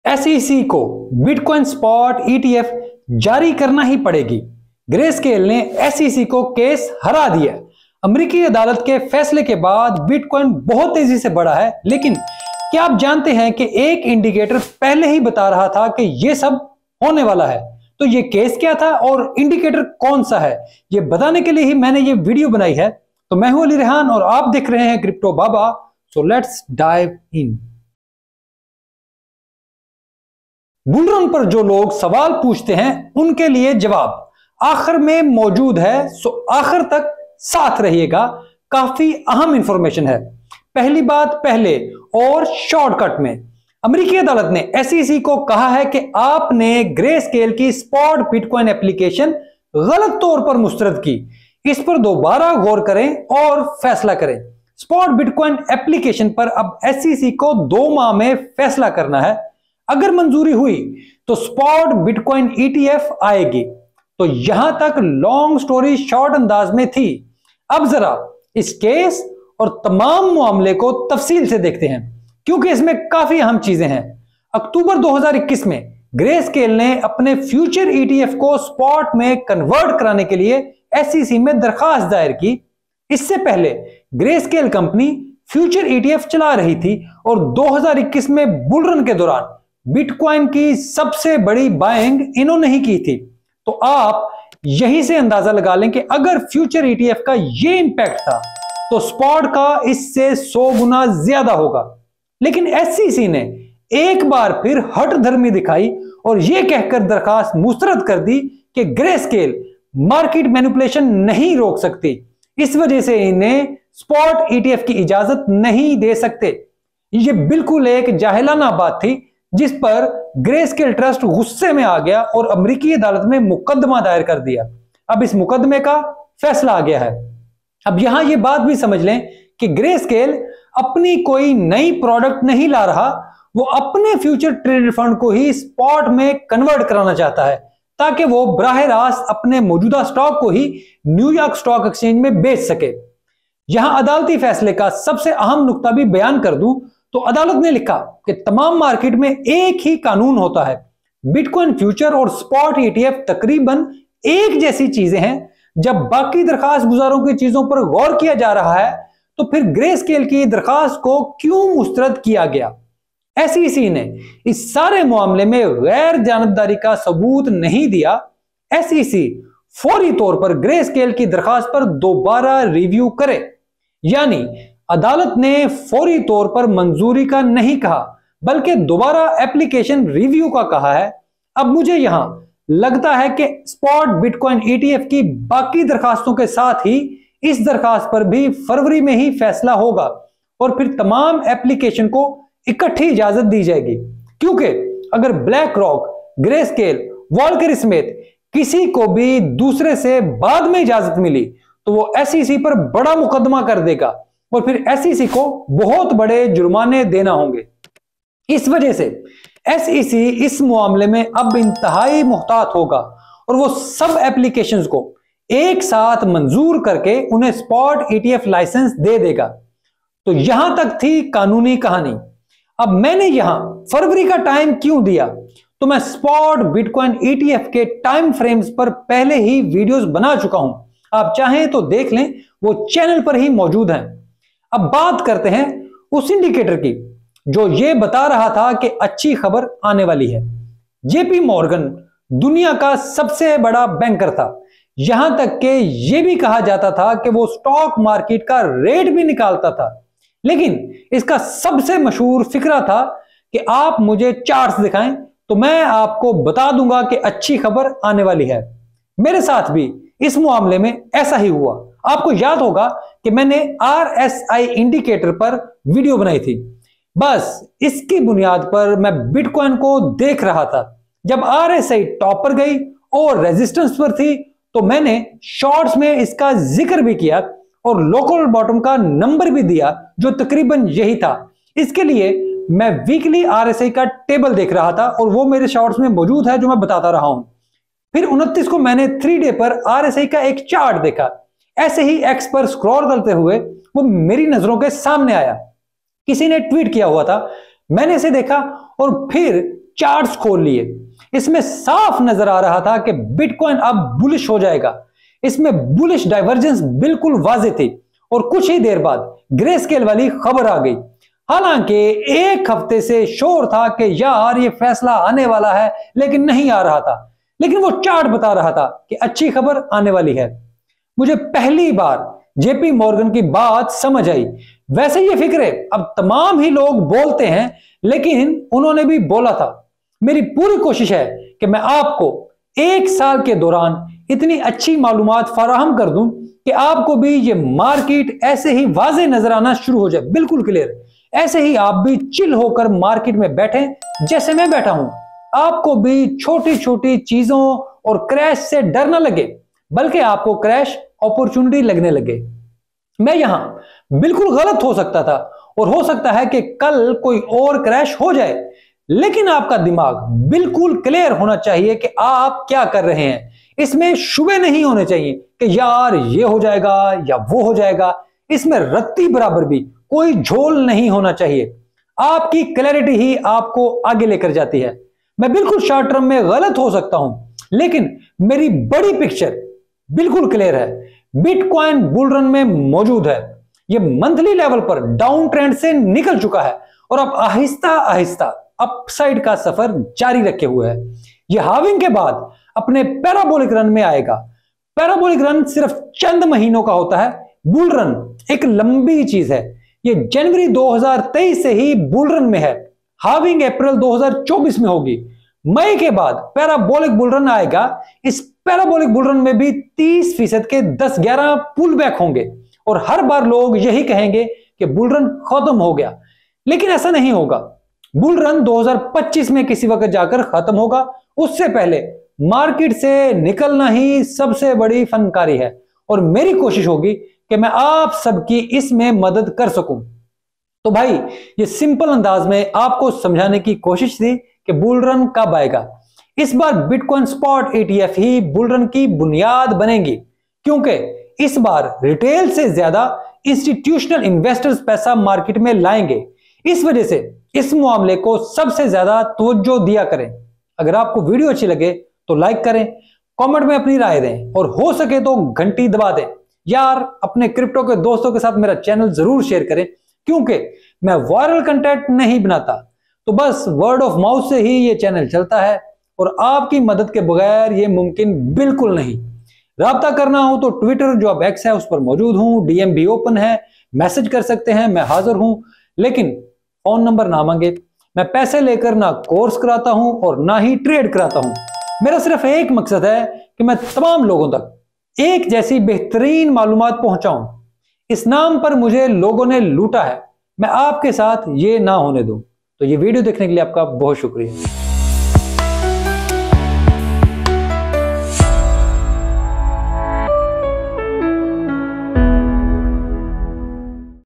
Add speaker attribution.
Speaker 1: SEC को bitcoin spot ETF जारी करना ही पड़ेगी। ग्रेस्केल ने SEC को केस हरा दिया। अमेरिकी अदालत के फैसले के बाद बिटकॉइन बहुत तेजी से बढ़ा है, लेकिन क्या आप जानते हैं कि एक इंडिकेटर पहले ही बता रहा था कि यह सब होने वाला है। तो ये केस क्या था और इंडिकेटर कौन सा है, ये बताने के लिए ही मैंने ये वीडियो बनाई है। तो मैं हूं अली रेहान और आप देख रहे हैं crypto Baba. So let's dive in. Bull run पर जो लोग सवाल पूछते हैं उनके लिए जवाब आखिर में मौजूद है, सो आखिर तक साथ रहिएगा। काफी अहम इंफॉर्मेशन है। पहली बात पहले और शॉर्टकट में, अमेरिकी अदालत ने SEC को कहा है कि आपने ग्रेस्केल की स्पॉट बिटकॉइन एप्लीकेशन गलत तौर पर मुस्तरद की। इस पर दोबारा गौर करें और फैसला करें। स्पॉट बिटकॉइन एप्लीकेशन पर अब SEC को 2 माह में फैसला करना है। अगर मंजूरी हुई तो स्पॉट बिटकॉइन ETF आएगी। तो यहां तक लॉन्ग स्टोरी शॉर्ट अंदाज में थी। अब जरा इस केस और तमाम मामले को तफसील से देखते हैं, क्योंकि इसमें काफी अहम चीजें हैं। अक्टूबर 2021 में ग्रेस्केल ने अपने फ्यूचर ETF को स्पॉट में कन्वर्ट कराने के लिए SEC में दरखास्त दायर की। इससे पहले ग्रेस्केल कंपनी फ्यूचर ETF चला रही थी और 2021 में बुलरन के दौरान बिटकॉइन की सबसे बड़ी बाइंग इन्होंने ही की थी। तो आप यहीं से अंदाजा लगा लें कि अगर फ्यूचर ETF का ये इंपैक्ट था तो स्पॉट का इससे 100 गुना ज्यादा होगा। लेकिन SEC ने एक बार फिर हट धर्मी दिखाई और यह कहकर दरखास्त मुस्तरद कर दी कि ग्रेस्केल मार्केट मैनिपुलेशन नहीं रोक सकती, इस वजह से इन्हें स्पॉट ETF की इजाजत नहीं दे सकते। यह बिल्कुल एक जाहिलाना बात थी, जिस पर ग्रेस्केल ट्रस्ट गुस्से में आ गया और अमेरिकी अदालत में मुकदमा दायर कर दिया। अब इस मुकदमे का फैसला आ गया है। अब यहां यह बात भी समझ लें कि ग्रेस्केल अपनी कोई नई प्रोडक्ट नहीं ला रहा, वो अपने फ्यूचर ट्रेडेड फंड को ही स्पॉट में कन्वर्ट कराना चाहता है, ताकि वो बराह रास्त अपने मौजूदा स्टॉक को ही न्यूयॉर्क स्टॉक एक्सचेंज में बेच सके। यहां अदालती फैसले का सबसे अहम नुक्ता भी बयान कर दूं तो अदालत ने लिखा कि तमाम मार्केट में एक ही कानून होता है। बिटकॉइन फ्यूचर और स्पॉट ETF तकरीबन एक जैसी चीजें हैं। जब बाकी दरखास्त गुजारों की चीजों पर गौर किया जा रहा है तो फिर ग्रेस्केल की दरखास्त को क्यों मुस्तरद किया गया? SEC ने इस सारे मामले में गैर जानबदारी का सबूत नहीं दिया। SEC फौरी तौर पर ग्रेस्केल की दरखास्त पर दोबारा रिव्यू करे, यानी अदालत ने फौरी तौर पर मंजूरी का नहीं कहा, बल्कि दोबारा एप्लीकेशन रिव्यू का कहा है। अब मुझे यहां लगता है कि स्पॉट बिटकॉइन ETF की बाकी दरखास्तों के साथ ही इस दरखास्त पर भी फरवरी में ही फैसला होगा और फिर तमाम एप्लीकेशन को इकट्ठी इजाजत दी जाएगी। क्योंकि अगर ब्लैक रॉक, ग्रेस्केल, वॉल्कर समेत किसी को भी दूसरे से बाद में इजाजत मिली तो वो SEC पर बड़ा मुकदमा कर देगा और फिर SEC को बहुत बड़े जुर्माने देना होंगे। इस वजह से SEC इस मामले में अब इंतहाई मुहतात होगा और वो सब एप्लीकेशंस को एक साथ मंजूर करके उन्हें स्पॉट ETF लाइसेंस दे देगा। तो यहां तक थी कानूनी कहानी। अब मैंने यहां फरवरी का टाइम क्यों दिया? तो मैं स्पॉट बिटकॉइन ETF के टाइम फ्रेम्स पर पहले ही वीडियोस बना चुका हूं, आप चाहें तो देख लें, वो चैनल पर ही मौजूद हैं। अब बात करते हैं उस इंडिकेटर की जो ये बता रहा था कि अच्छी खबर आने वाली है। JP मॉर्गन दुनिया का सबसे बड़ा बैंकर था। यहां तक कि यह भी कहा जाता था कि वो स्टॉक मार्केट का रेट भी निकालता था। लेकिन इसका सबसे मशहूर फिक्रा था कि आप मुझे चार्ट्स दिखाएं तो मैं आपको बता दूंगा कि अच्छी खबर आने वाली है। मेरे साथ भी इस मामले में ऐसा ही हुआ। आपको याद होगा कि मैंने RSI इंडिकेटर पर वीडियो बनाई थी। बस इसकी बुनियाद पर मैं बिटकॉइन को देख रहा था। जब RSI टॉप पर गई और रेजिस्टेंस पर थी तो मैंने शॉर्ट्स में इसका जिक्र भी किया और लोकल बॉटम का नंबर भी दिया जो तकरीबन यही था। इसके लिए मैं वीकली RSI का टेबल देख रहा था और वो मेरे शॉर्ट्स में मौजूद है जो मैं बताता रहा हूं। फिर 29 को मैंने 3 डे पर RSI का एक चार्ट देखा। ऐसे ही X पर स्क्रॉल करते हुए वो मेरी नजरों के सामने आया। किसी ने ट्वीट किया हुआ था, मैंने इसे देखा और फिर चार्ट्स खोल लिए। इसमें साफ नजर आ रहा था कि बिटकॉइन अब बुलिश हो जाएगा। इसमें बुलिश डाइवर्जेंस बिल्कुल वाज़ेह थी और कुछ ही देर बाद ग्रेस्केल वाली खबर आ गई। हालांकि एक हफ्ते से शोर था कि यार ये फैसला आने वाला है, लेकिन नहीं आ रहा था। लेकिन वो चार्ट बता रहा था कि अच्छी खबर आने वाली है। मुझे पहली बार जेपी मॉर्गन की बात समझ आई। वैसे ये फिक्रे अब तमाम ही लोग बोलते हैं, लेकिन उन्होंने भी बोला था। मेरी पूरी कोशिश है कि मैं आपको 1 साल के दौरान इतनी अच्छी मालूमात फराहम कर दूं कि आपको भी ये मार्केट ऐसे ही वाज़ेह नजर आना शुरू हो जाए, बिल्कुल क्लियर। ऐसे ही आप भी चिल होकर मार्केट में बैठें जैसे मैं बैठा हूं। आपको भी छोटी छोटी चीजों और क्रैश से डर ना लगे, बल्कि आपको क्रैश अपॉर्चुनिटी लगने लगे। मैं यहां बिल्कुल गलत हो सकता था और हो सकता है कि कल कोई और क्रैश हो जाए, लेकिन आपका दिमाग बिल्कुल क्लियर होना चाहिए कि आप क्या कर रहे हैं। इसमें शुबे नहीं होने चाहिए कि यार ये हो जाएगा या वो हो जाएगा। इसमें रत्ती बराबर भी कोई झोल नहीं होना चाहिए। आपकी क्लैरिटी ही आपको आगे लेकर जाती है। मैं बिल्कुल शॉर्ट टर्म में गलत हो सकता हूं, लेकिन मेरी बड़ी पिक्चर बिल्कुल क्लियर है। बिटकॉइन बुल रन में मौजूद है। यह मंथली लेवल पर डाउन ट्रेंड से निकल चुका है और अब आहिस्ता आहिस्ता अपसाइड का सफर जारी रखे हुए है। यह हाविंग के बाद अपने पैराबोलिक रन में आएगा। पैराबोलिक रन सिर्फ चंद महीनों का होता है, बुल रन एक लंबी चीज है। यह जनवरी 2023 से ही बुल रन में है। हाविंग अप्रैल 2024 में होगी। मई के बाद पैराबोलिक बुल रन आएगा। इस पैराबोलिक बुल रन में भी 30% के 10-11 पुल बैक होंगे और हर बार लोग यही कहेंगे कि बुल रन खत्म हो गया, लेकिन ऐसा नहीं होगा। बुल रन 2025 में किसी वक्त जाकर खत्म होगा। उससे पहले मार्केट से निकलना ही सबसे बड़ी फनकारी है और मेरी कोशिश होगी कि मैं आप सबकी इसमें मदद कर सकूं। तो भाई, ये सिंपल अंदाज में आपको समझाने की कोशिश थी कि बुल रन कब आएगा। इस बार बिटकॉइन स्पॉट ETF ही बुल रन की बुनियाद बनेगी, क्योंकि इस बार रिटेल से ज्यादा इंस्टीट्यूशनल इन्वेस्टर्स पैसा मार्केट में लाएंगे। इस वजह से इस मामले को सबसे ज्यादा तवज्जो दिया करें। अगर आपको वीडियो अच्छी लगे तो लाइक करें, कमेंट में अपनी राय दें और हो सके तो घंटी दबा दें। यार, अपने क्रिप्टो के दोस्तों के साथ मेरा चैनल जरूर शेयर करें, क्योंकि मैं वायरल कंटेंट नहीं बनाता। तो बस वर्ड ऑफ माउथ से ही ये चैनल चलता है और आपकी मदद के बगैर ये मुमकिन बिल्कुल नहीं। राब्ता करना हो तो ट्विटर, जो अब एक्स है, उस पर मौजूद हूं। DM भी ओपन है, मैसेज कर सकते हैं, मैं हाजिर हूं। लेकिन फोन नंबर ना मांगे। मैं पैसे लेकर ना कोर्स कराता हूं और ना ही ट्रेड कराता हूं। मेरा सिर्फ एक मकसद है कि मैं तमाम लोगों तक एक जैसी बेहतरीन मालूमात पहुंचाऊं। इस नाम पर मुझे लोगों ने लूटा है, मैं आपके साथ ये ना होने दूं। तो ये वीडियो देखने के लिए आपका बहुत शुक्रिया।